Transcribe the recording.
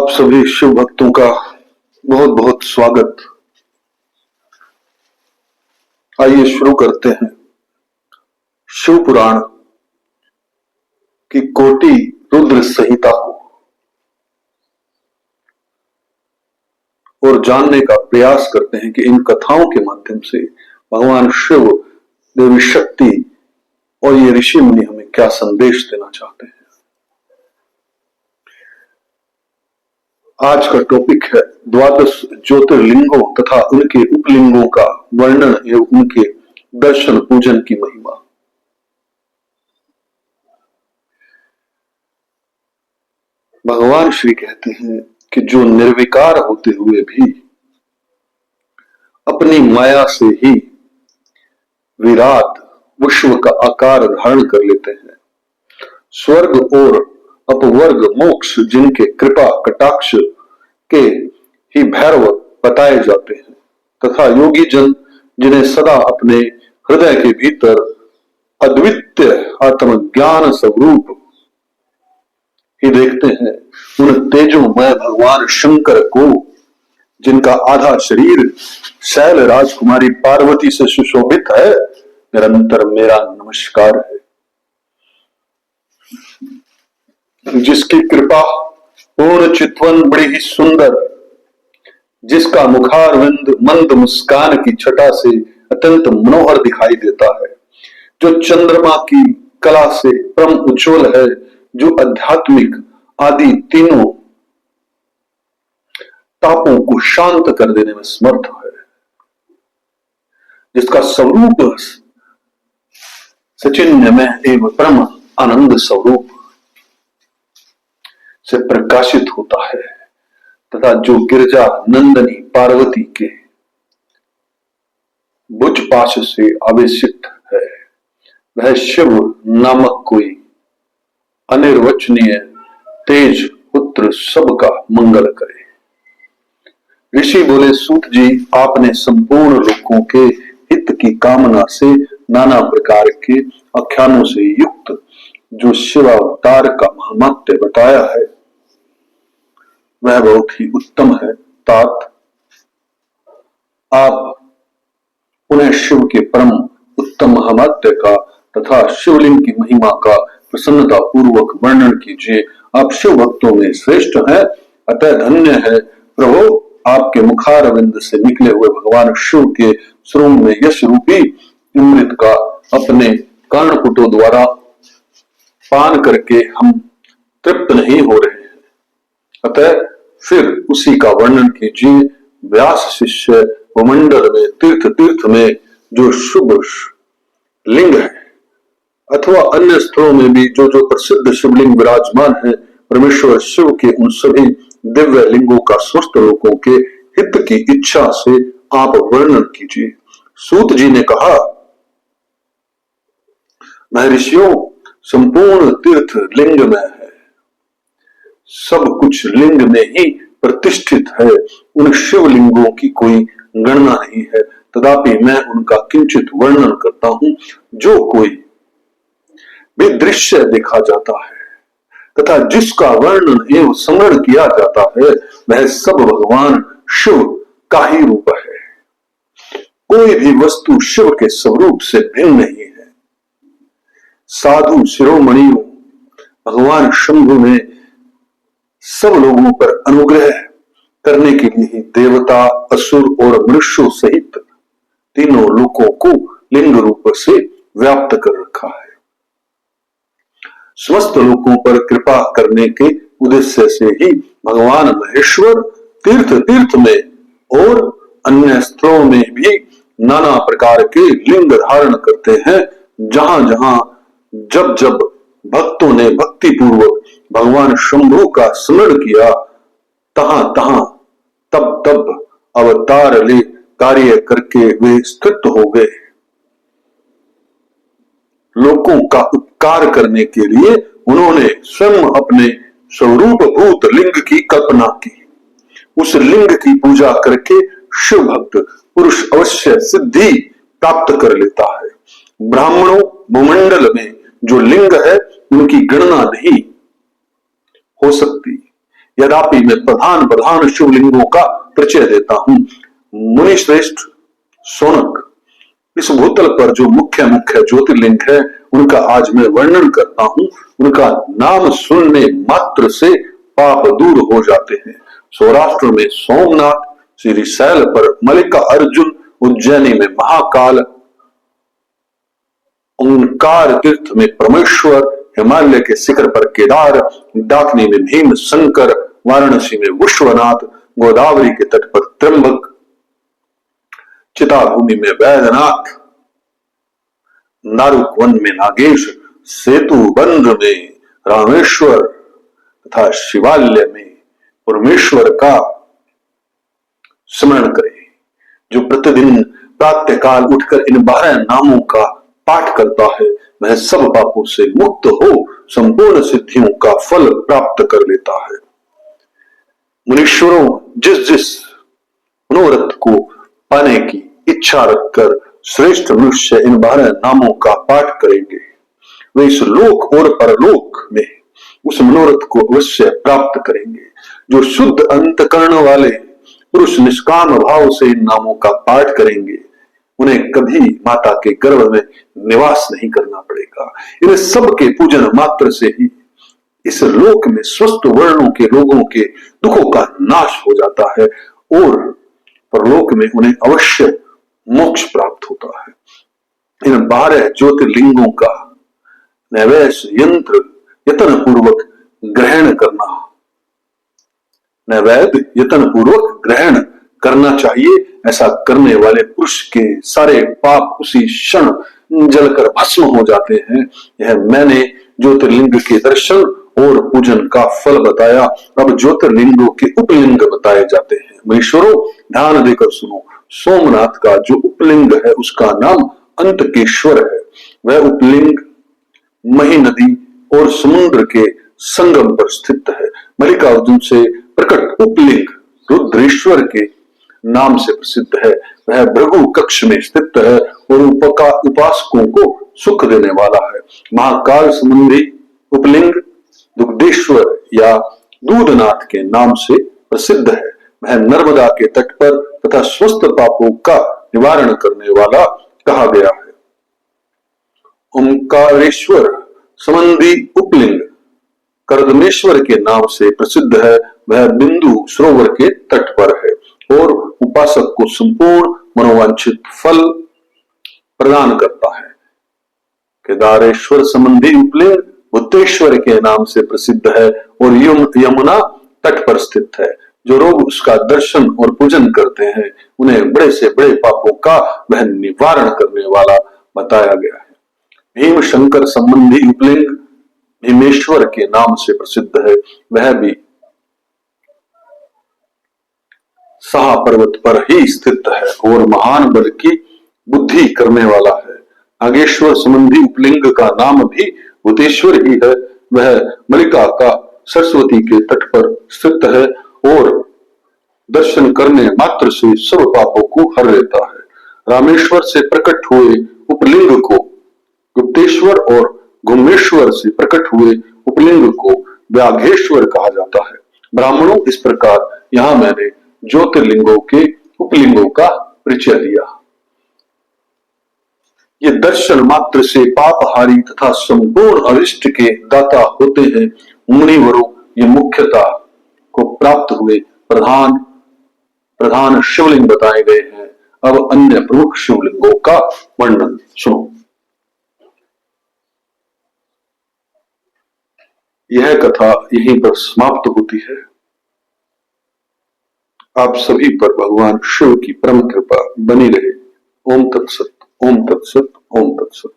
आप सभी शिव भक्तों का बहुत बहुत स्वागत। आइए शुरू करते हैं शिव पुराण की कोटि रुद्र संहिता को और जानने का प्रयास करते हैं कि इन कथाओं के माध्यम से भगवान शिव, देवी शक्ति और ये ऋषि मुनि हमें क्या संदेश देना चाहते हैं। आज का टॉपिक है द्वादश ज्योतिर्लिंगों तथा उनके उपलिंगों का वर्णन एवं उनके दर्शन पूजन की महिमा। भगवान श्री कहते हैं कि जो निर्विकार होते हुए भी अपनी माया से ही विराट विश्व का आकार धारण कर लेते हैं, स्वर्ग और अपवर्ग मोक्ष जिनके कृपा कटाक्ष के ही भैरव बताए जाते हैं, तथा योगी जन जिन्हें सदा अपने हृदय के भीतर अद्वितीय आत्मज्ञान स्वरूप ही देखते हैं, उन तेजोमय भगवान शंकर को, जिनका आधा शरीर शैल राजकुमारी पार्वती से सुशोभित है, निरंतर मेरा नमस्कार है। जिसकी कृपा पूर्ण चितवन बड़ी ही सुंदर, जिसका मुखारविंद मंद मुस्कान की छटा से अत्यंत मनोहर दिखाई देता है, जो चंद्रमा की कला से परम उज्ज्वल है, जो आध्यात्मिक आदि तीनों तापों को शांत कर देने में समर्थ है, जिसका स्वरूप सचिन्मय एवं परम आनंद स्वरूप से प्रकाशित होता है, तथा जो गिरजा नंदनी पार्वती के भुज पाश से आवेशित है, वह शिव नामक कोई अनिर्वचनीय तेज पुत्र सबका मंगल करे। ऋषि बोले, सूत जी, आपने संपूर्ण लोगों के हित की कामना से नाना प्रकार के आख्यानों से युक्त जो शिवावतार का महात्म्य बताया है, वह बहुत ही उत्तम है। तात, आप उन्हें शिव के परम उत्तम महात्म्य का तथा शिवलिंग की महिमा का प्रसन्नता पूर्वक वर्णन कीजिए। आप शिव भक्तों में श्रेष्ठ हैं, अतः धन्य है प्रभु, आपके मुखारविंद से निकले हुए भगवान शिव के श्रोम में यश रूपी अमृत का अपने कर्णपुटों द्वारा पान करके हम तृप्त नहीं हो रहे हैं, अतः फिर उसी का वर्णन कीजिए। व्यास शिष्य भूमंडल में तीर्थ तीर्थ में जो शुभ लिंग है, अथवा अन्य स्थलों में भी जो जो प्रसिद्ध शिवलिंग विराजमान है, परमेश्वर शिव के उन सभी दिव्य लिंगों का स्वस्थ लोगों के हित की इच्छा से आप वर्णन कीजिए। सूत जी ने कहा, महर्षियों, संपूर्ण तीर्थ लिंग में है, सब कुछ लिंग में ही प्रतिष्ठित है, उन शिवलिंगों की कोई गणना नहीं है, तथापि मैं उनका किंचित वर्णन करता हूं। जो कोई भी दृश्य देखा जाता है तथा जिसका वर्णन एवं स्मरण किया जाता है, वह सब भगवान शिव का ही रूप है। कोई भी वस्तु शिव के स्वरूप से भिन्न नहीं है। साधु शिरोमणियों, भगवान शंभु ने सब लोगों पर अनुग्रह करने के लिए ही देवता, असुर और मनुष्यों सहित तीनों लोकों को लिंग रूप से व्याप्त कर रखा है। समस्त लोकों पर कृपा करने के उद्देश्य से ही भगवान महेश्वर तीर्थ तीर्थ में और अन्य स्थलों में भी नाना प्रकार के लिंग धारण करते हैं। जहां जहां जब जब भक्तों ने भक्ति पूर्वक भगवान शंभु का स्मरण किया, तहां तहां तब तब अवतार ले कार्य करके वे स्थित हो गए। लोगों का उपकार करने के लिए उन्होंने स्वयं अपने स्वरूप भूत लिंग की कल्पना की। उस लिंग की पूजा करके शिव भक्त पुरुष अवश्य सिद्धि प्राप्त कर लेता है। ब्राह्मणों भूमंडल में जो लिंग है, उनकी गणना नहीं हो सकती। यद्यपि मैं प्रधान प्रधान शिवलिंगों का परिचय देता हूं। मुनि श्रेष्ठ सोनक, इस भूतल पर जो मुख्य मुख्य ज्योतिर्लिंग है उनका आज मैं वर्णन करता हूं। उनका नाम सुनने मात्र से पाप दूर हो जाते हैं। सौराष्ट्र में सोमनाथ, श्रीशैल पर मल्लिका अर्जुन, उज्जैनी में महाकाल, ओंकार तीर्थ में परमेश्वर, हिमालय के शिखर पर केदार, डाकनी में भीम शंकर, वाराणसी में विश्वनाथ, गोदावरी के तट पर त्र्यंबक, चिताभूमि में वैद्यनाथ, नारुक वन में नागेश, सेतु बंध में रामेश्वर तथा शिवालय में परमेश्वर का स्मरण करें। जो प्रतिदिन प्रातःकाल उठकर इन 12 नामों का पाठ करता है वह सब पापों से मुक्त हो संपूर्ण सिद्धियों का फल प्राप्त कर लेता है। मुनीश्वरों, जिस जिस मनोरथ को पाने की इच्छा रखकर श्रेष्ठ मनुष्य इन 12 नामों का पाठ करेंगे वे इस लोक और परलोक में उस मनोरथ को अवश्य प्राप्त करेंगे। जो शुद्ध अंतकरण वाले पुरुष निष्काम भाव से इन नामों का पाठ करेंगे उन्हें कभी माता के गर्भ में निवास नहीं करना पड़ेगा। इन सब के पूजन मात्र से ही इस लोक में स्वस्थ वर्णों के लोगों के दुखों का नाश हो जाता है और परलोक में उन्हें अवश्य मोक्ष प्राप्त होता है। इन 12 ज्योतिर्लिंगों का नैवेश यंत्र यत्न पूर्वक ग्रहण करना, नैवेद्य यत्न पूर्वक ग्रहण करना चाहिए। ऐसा करने वाले पुरुष के सारे पाप उसी क्षण जलकर भस्म हो जाते हैं। यह मैंने ज्योतिर्लिंग के दर्शन और पूजन का फल बताया। अब ज्योतिर्लिंगों के उपलिंग बताए जाते हैं। महेश्वरों, ध्यान देकर सुनो। सोमनाथ का जो उपलिंग है उसका नाम अंतकेश्वर है। वह उपलिंग मही नदी और समुद्र के संगम पर स्थित है। मल्लिकार्जुन से प्रकट उपलिंग रुद्रेश्वर के नाम से प्रसिद्ध है। वह भृगु कक्ष में स्थित है और उपासकों को सुख देने वाला है। महाकाल संबंधी उपलिंग दुग्धेश्वर या दूधनाथ के नाम से प्रसिद्ध है। वह नर्मदा के तट पर तथा स्वस्थ पापों का निवारण करने वाला कहा गया है। ओंकारेश्वर संबंधी उपलिंग कर्दमेश्वर के नाम से प्रसिद्ध है। वह बिंदु सरोवर के तट पर है और उपासक को संपूर्ण मनोवांछित फल प्रदान करता है। केदारेश्वर संबंधी उपलिंग भूतेश्वर के नाम से प्रसिद्ध है और यमुना तट पर स्थित है। जो लोग उसका दर्शन और पूजन करते हैं उन्हें बड़े से बड़े पापों का वह निवारण करने वाला बताया गया है। भीम शंकर संबंधी उपलिंग भीमेश्वर के नाम से प्रसिद्ध है। वह भी साहा पर्वत पर ही स्थित है और महान बल की बुद्धि करने वाला है। नागेश्वर संबंधी उपलिंग का नाम भी भूतेश्वर ही है। वह मल्लिका का सरस्वती के तट पर स्थित है और दर्शन करने मात्र से सब पापों को हर लेता है। रामेश्वर से प्रकट हुए उपलिंग को गुप्तेश्वर और गुम्मेश्वर से प्रकट हुए उपलिंग को व्याघेश्वर कहा जाता है। ब्राह्मणों, इस प्रकार यहाँ मैंने ज्योतिर्लिंगों के उपलिंगों का परिचय दिया। ये दर्शन मात्र से पापहारी तथा संपूर्ण अरिष्ट के दाता होते हैं। मुनिवरों, ये मुख्यता को प्राप्त हुए प्रधान प्रधान शिवलिंग बताए गए हैं। अब अन्य प्रमुख शिवलिंगों का वर्णन सुनो। यह कथा यहीं पर समाप्त होती है। आप सभी पर भगवान शिव की परम कृपा बनी रहे। ओम तत्सत, ओम तत्सत, ओम तत्सत।